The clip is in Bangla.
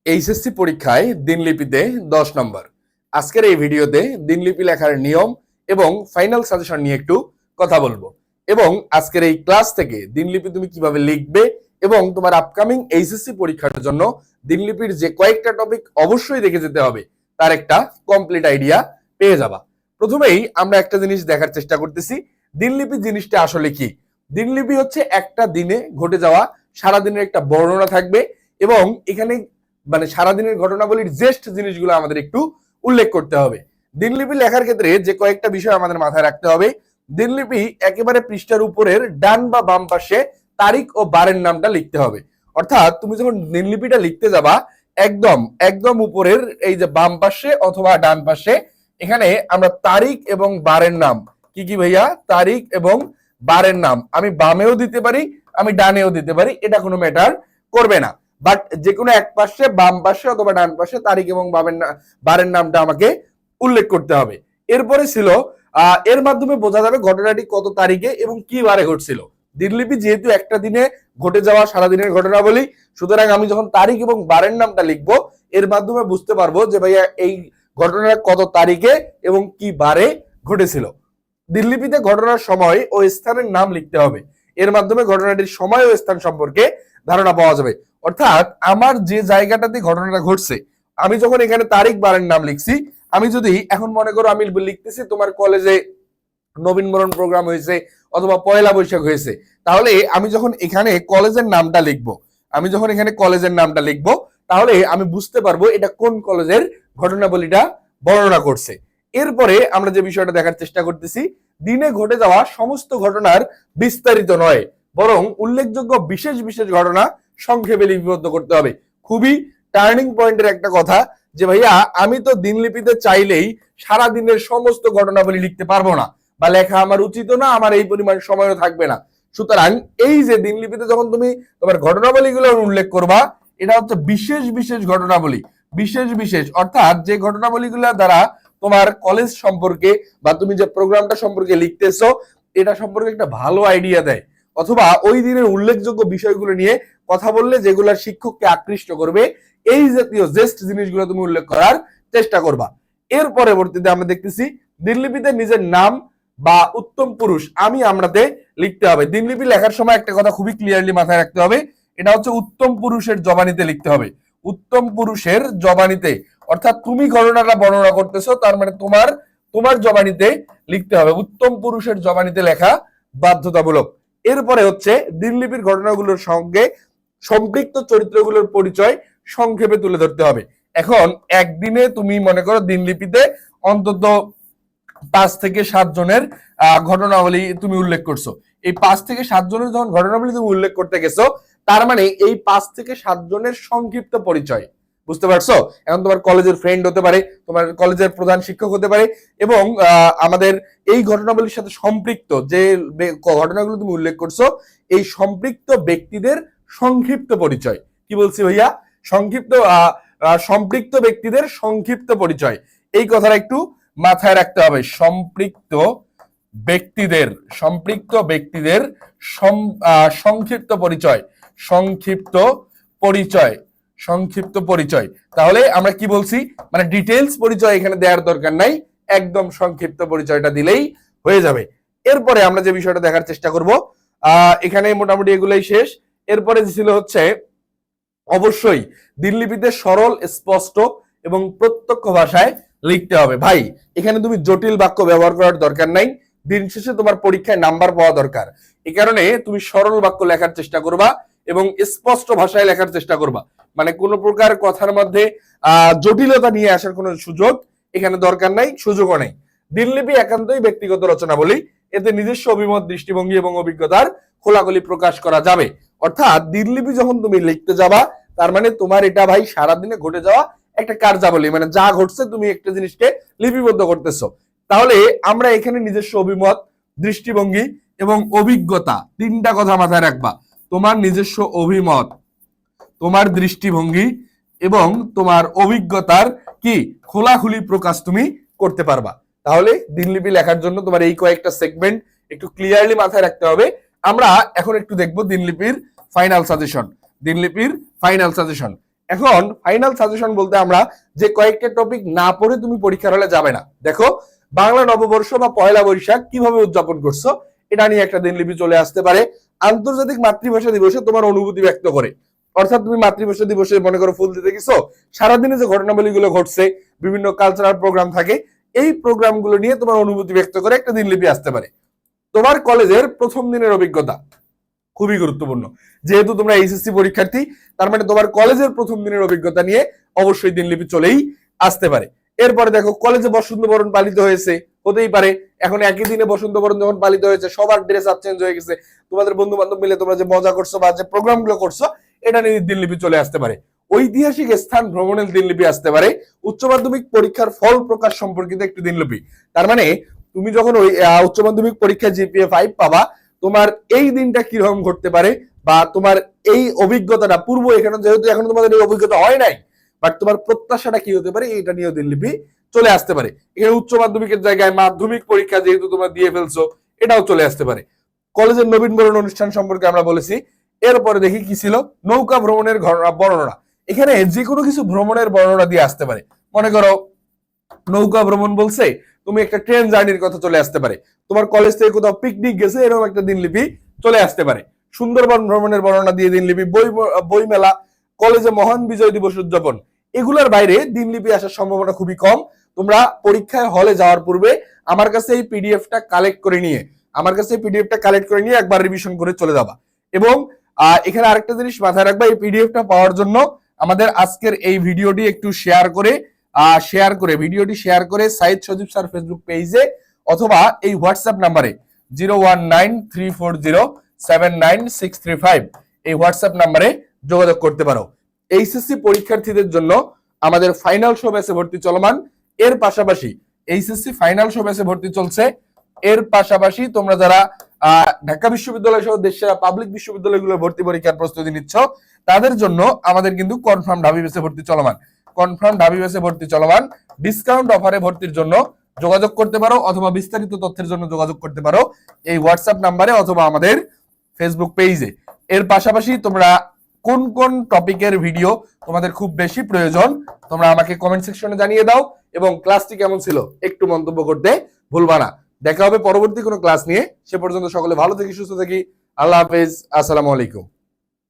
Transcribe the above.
এইচএসসি পরীক্ষায় দিনলিপিতে 10 নম্বর। আজকের এই ভিডিওতে দিনলিপি লেখার নিয়ম এবং ফাইনাল সাজেশন নিয়ে একটু কথা বলবো এবং আজকের এই ক্লাস থেকে দিনলিপি তুমি কিভাবে লিখবে এবং তোমার আপকামিং এইচএসসি পরীক্ষার জন্য দিনলিপির যে কয়েকটা টপিক অবশ্যই দেখে যেতে হবে তার একটা কমপ্লিট আইডিয়া পেয়ে যাবা। প্রথমেই আমরা একটা জিনিস দেখার চেষ্টা করতেছি, দিনলিপি জিনিসটা আসলে কি। দিনলিপি হচ্ছে একটা দিনে ঘটে যাওয়া সারাদিনের একটা বর্ণনা থাকবে এবং এখানে সারাদিনের ঘটনাবলীর জেস্ট জিনিসগুলো আমাদের একটু উল্লেখ করতে হবে। দিনলিপি লেখার ক্ষেত্রে যে কয়েকটা বিষয় আমাদের মাথায় রাখতে হবে, দিনলিপি একেবারে পৃষ্ঠার উপরের ডান বা বাম পাশে তারিখ ও বারের নামটা লিখতে হবে। অর্থাৎ তুমি যখন দিনলিপিটা লিখতে যাবা একদম একদম উপরের এই যে বাম পাশে অথবা ডান পাশে এখানে আমরা তারিখ এবং বারের নাম কি কি ভাইয়া, তারিখ এবং বারের নাম আমি বামেও দিতে পারি, আমি ডানেও দিতে পারি, এটা কোনো ম্যাটার করবে না। বাট যে কোনো এক পাশে বাম পাশে অথবা ডান পাশে তারিখ এবং বারের নামটা আমাকে উল্লেখ করতে হবে। এরপরে ছিল এর মাধ্যমে বোঝা যাবে ঘটনাটি কত তারিখে এবং কি বারে ঘটছিল। দিনলিপি যেহেতু একটা দিনে ঘটে যাওয়া সারাদিনের ঘটনা বলি, সুতরাং আমি যখন তারিখ এবং বারের নামটা লিখবো এর মাধ্যমে বুঝতে পারবো যে ভাইয়া এই ঘটনাটা কত তারিখে এবং কি বারে ঘটেছিল। দিনলিপিতে ঘটনার সময় ও স্থানের নাম লিখতে হবে, এর মাধ্যমে ঘটনাটির সময় ও স্থান সম্পর্কে ধারণা পাওয়া যাবে। অর্থাৎ আমার যে জায়গাটাতে ঘটনাটা ঘটছে আমি যখন এখানে তারিখ বারের নাম লিখছি, আমি যদি এখন মনে করো আমি লিখতেছি তোমার কলেজে নবীনবরণ প্রোগ্রাম হয়েছে অথবা পয়লা বৈশাখ হয়েছে, তাহলে আমি যখন এখানে কলেজের নামটা লিখবো, আমি যখন এখানে কলেজের নামটা লিখবো তাহলে আমি বুঝতে পারবো এটা কোন কলেজের ঘটনাবলীটা বর্ণনা করছে। এরপরে আমরা যে বিষয়টা দেখার চেষ্টা করতেছি, দিনে ঘটে যাওয়া সমস্ত ঘটনার বিস্তারিত নয় বরং উল্লেখযোগ্য বিশেষ বিশেষ ঘটনা সংক্ষেপে লিপিবদ্ধ করতে হবে। খুবই টার্নিং পয়েন্টের একটা কথা যে ভাইয়া আমি তো দিনলিপিতে চাইলেই সারা দিনের সমস্ত ঘটনাবলী লিখতে পারবো না বা লেখা আমার উচিত না, আমার এই পরিমাণ সময়ও থাকবে না। সুতরাং এই যে দিনলিপিতে যখন তুমি তোমার ঘটনাবলীগুলো উল্লেখ করবা এটা হচ্ছে বিশেষ বিশেষ ঘটনাবলী। বিশেষ বিশেষ অর্থাৎ যে ঘটনাবলীগুলো দ্বারা তোমার কলেজ সম্পর্কে বা তুমি যে প্রোগ্রামটা সম্পর্কে লিখতেছো এটা সম্পর্কে একটা ভালো আইডিয়া দেয়, অথবা ওই দিনের উল্লেখযোগ্য বিষয়গুলো নিয়ে কথা বললে যেগুলো শিক্ষককে আকৃষ্ট করবে, এই জাতীয় জেস্ট জিনিসগুলো তুমি উল্লেখ করার চেষ্টা করবা। এর পরবর্তীতে আমরা দেখতেছি দিনলিপিতে নিজের নাম বা উত্তম পুরুষ আমি আমরাতে লিখতে হবে। দিনলিপি লেখার সময় একটা কথা খুবই ক্লিয়ারলি মাথায় রাখতে হবে, এটা হচ্ছে উত্তম পুরুষের জবানিতে লিখতে হবে। উত্তম পুরুষের জবানিতে অর্থাৎ তুমি ঘটনাটা বর্ণনা করতেছো তার মানে তোমার তোমার জবানিতে লিখতে হবে, উত্তম পুরুষের জবানিতে লেখা বাধ্যতামূলক। এরপরে হচ্ছে দিনলিপির ঘটনাগুলোর সঙ্গে সম্পৃক্ত চরিত্রগুলোর পরিচয় সংক্ষেপে তুলে ধরতে হবে। এখন একদিনে তুমি মনে করো দিনলিপিতে অন্তত 5 থেকে 7 জনের ঘটনাবলী তুমি উল্লেখ করছো, এই 5 থেকে 7 জনের যখন ঘটনাবলী তুমি উল্লেখ করতে গেছো তার মানে এই 5 থেকে 7 জনের সংক্ষিপ্ত পরিচয়, বুঝতে পারছো? এখন তোমার কলেজের ফ্রেন্ড হতে পারে, তোমার কলেজের প্রধান শিক্ষক হতে পারে এবং আমাদের এই ঘটনাবলীর সাথে সম্পৃক্ত যে ঘটনাগুলো তুমি উল্লেখ করছো এই সম্পৃক্ত ব্যক্তিদের সংক্ষিপ্ত পরিচয়। কি বলছি ভাইয়া? সংক্ষিপ্ত সম্পৃক্ত ব্যক্তিদের সংক্ষিপ্ত পরিচয়, এই কথাটা একটু মাথায় রাখতে হবে। সম্পৃক্ত ব্যক্তিদের সংক্ষিপ্ত পরিচয়, সংক্ষিপ্ত পরিচয়, সংক্ষিপ্ত পরিচয়। তাহলে আমরা কি বলছি, মানে ডিটেইলস পরিচয় এখানে দেওয়ার দরকার নাই, একদম সংক্ষিপ্ত পরিচয়টা দিলেই হয়ে যাবে। এরপরে আমরা যে বিষয়টা দেখার চেষ্টা করব, এখানে মোটামুটি এগুলাই শেষ। এরপরে ছিল হচ্ছে অবশ্যই দিনলিপিতে সরল, স্পষ্ট এবং প্রত্যক্ষ ভাষায় লিখতে হবে। ভাই এখানে তুমি জটিল বাক্য ব্যবহার করার দরকার নাই, দিন শেষে তোমার পরীক্ষায় নাম্বার পাওয়া দরকার। এই কারণে তুমি সরল বাক্য লেখার চেষ্টা করবা এবং স্পষ্ট ভাষায় লেখার চেষ্টা করবা। মানে কোনো প্রকার কথার মধ্যে জটিলতা নিয়ে আসার কোনো সুযোগ এখানে দরকার নাই, সুযোগও নেই। দিনলিপি একান্তই ব্যক্তিগত রচনা বলি, এতে নিজস্ব অভিমত, দৃষ্টিভঙ্গি এবং অভিজ্ঞতার খোলাখুলি প্রকাশ করা যাবে। অর্থাৎ দিনলিপি যখন তুমি লিখতে যাবা তার মানে তোমার এটা ভাই সারাদিনে ঘটে যাওয়া একটা কার্যাবলী, মানে যা ঘটছে তুমি একটা জিনিসকে লিপিবদ্ধ করতেছো। তাহলে আমরা এখানে নিজস্ব অভিমত, দৃষ্টিভঙ্গি এবং অভিজ্ঞতা, তিনটা কথা মাথায় রাখবা। তোমার নিজস্ব অভিমত, তোমার দৃষ্টিভঙ্গি এবং তোমার অভিজ্ঞতার কি খোলাখুলি প্রকাশ তুমি করতে পারবা। তাহলে দিনলিপি লেখার জন্য তোমার এই কয়েকটা সেগমেন্ট একটু ক্লিয়ারলি মাথায় রাখতে হবে। আমরা এখন একটু দেখবো দিনলিপির ফাইনাল সাজেশন। দিনলিপির ফাইনাল সাজেশন এখন ফাইনাল সাজেশন বলতে আমরা যে কয়েকটা টপিক না পড়ে তুমি পরীক্ষার হলে যাবে না। দেখো, বাংলা নববর্ষ বা পয়লা বৈশাখ কিভাবে উদযাপন করছো এটা নিয়ে একটা দিনলিপি চলে আসতে পারে। আন্তর্জাতিক মাতৃভাষা দিবসে তোমার অনুভূতি ব্যক্ত করে, অর্থাৎ তুমি মাতৃভাষা দিবসে মনে করো ফুল দিতে গেছো, সারাদিনে যে ঘটনাবলীগুলো ঘটছে, বিভিন্ন কালচারাল প্রোগ্রাম থাকে, এই প্রোগ্রামগুলো নিয়ে তোমার অনুভূতি ব্যক্ত করে একটা দিনলিপি আসতে পারে। তোমার কলেজের প্রথম দিনের অভিজ্ঞতা খুবই গুরুত্বপূর্ণ, যেহেতু তোমরা এইচএসসি পরীক্ষার্থী, তার মানে তোমার কলেজের প্রথম দিনের অভিজ্ঞতা নিয়ে অবশ্যই দিনলিপি চলেই আসতে পারে। এরপরে দেখো, কলেজে বসন্ত বরণ পালিত হয়েছে, হতেই পারে এখন একই দিনে বসন্ত বরণ যখন পালিত হয়েছে সবার ড্রেস আপ চেঞ্জ হয়ে গেছে, তোমাদের বন্ধু বান্ধব মিলে তোমরা যে মজা করছো বা যে প্রোগ্রামগুলো করছো এটা নিয়ে দিনলিপি চলে আসতে পারে। ঐতিহাসিক স্থান ভ্রমণের দিনলিপি আসতে পারে। উচ্চ মাধ্যমিক পরীক্ষার ফল প্রকাশ সম্পর্কিত একটি দিনলিপি, তার মানে তুমি যখন ওই উচ্চ মাধ্যমিক পরীক্ষায় জিপিএ 5 পাবা, তোমার এই দিনটা কিরকম ঘটতে পারে বা তোমার এই অভিজ্ঞতাটা পূর্ব, এখানে যেহেতু এখন তোমাদের এই অভিজ্ঞতা হয় নাই, বাট তোমার প্রত্যাশাটা কি হতে পারে এটা নিয়েও দিনলিপি চলে আসতে পারে। এখানে উচ্চ মাধ্যমিকের জায়গায় মাধ্যমিক পরীক্ষা যেহেতু তোমরা দিয়ে ফেলছো এটাও চলে আসতে পারে। কলেজের নবীনবরণ অনুষ্ঠান সম্পর্কে আমরা বলেছি। এরপরে দেখি কি ছিল, নৌকা ভ্রমণের বর্ণনা। এখানে যে কোনো কিছু ভ্রমণের বর্ণনা দিয়ে আসতে পারে। মনে করো নৌকা ভ্রমণ বলছে, তুমি একটা ট্রেন জার্নির কথা চলে আসতে পারে। তোমার কলেজ থেকে কোথাও পিকনিক গেছে, এরকম একটা দিনলিপি চলে আসতে পারে। সুন্দরবন ভ্রমণের বর্ণনা দিয়ে দিনলিপি, বই মেলা, কলেজে মহান বিজয় দিবস উদযাপন, এগুলোর বাইরে দিনলিপি আসার সম্ভাবনা খুবই কম। তোমরা পরীক্ষায় হলে যাওয়ার পূর্বে আমার কাছে এই পিডিএফটা কালেক্ট করে নিয়ে একবার রিভিশন করে চলে যাবা। এবং এখানে আরেকটা জিনিস মাথায় রাখবা, এই পিডিএফটা পাওয়ার জন্য আমাদের আজকের এই ভিডিওটি একটু শেয়ার করে ভিডিওটি শেয়ার করে সাইদ সজীব স্যার ফেসবুক পেজে অথবা এই হোয়াটসঅ্যাপ নাম্বারে 0193407965 এই হোয়াটসঅ্যাপ নাম্বারে যোগাযোগ করতে পারো। এইচএসসি পরীক্ষার্থীদের জন্য আমাদের ফাইনাল শো ব্যাচে ভর্তি চলমান। এর পাশাপাশি এইচএসসি ফাইনাল শো ব্যাচে ভর্তি চলছে। এর পাশাপাশি তোমরা যারা ঢাকা বিশ্ববিদ্যালয় সহ দেশের পাবলিক বিশ্ববিদ্যালয়গুলো ভর্তি পরীক্ষার প্রস্তুতি নিচ্ছ, তাদের জন্য আমাদের কিন্তু কনফার্ম ঢাবি ব্যাচে ভর্তি চলমান। ডিসকাউন্ট অফারে ভর্তির জন্য যোগাযোগ করতে পারো অথবা বিস্তারিত তথ্যের জন্য যোগাযোগ করতে পারো এই হোয়াটসঅ্যাপ নাম্বারে অথবা আমাদের ফেসবুক পেজে। এর পাশাপাশি তোমরা কোন কোন টপিকের ভিডিও তোমাদের খুব বেশি প্রয়োজন তোমরা আমাকে কমেন্ট সেকশনে জানিয়ে দাও, এবং ক্লাসটি কেমন ছিল একটু মন্তব্য করতে ভুলবা না। দেখা হবে পরবর্তী কোনো ক্লাস নিয়ে। সে পর্যন্ত সকলে ভালো থাকি, সুস্থ থাকি। আল্লাহ হাফেজ, আসসালামু আলাইকুম।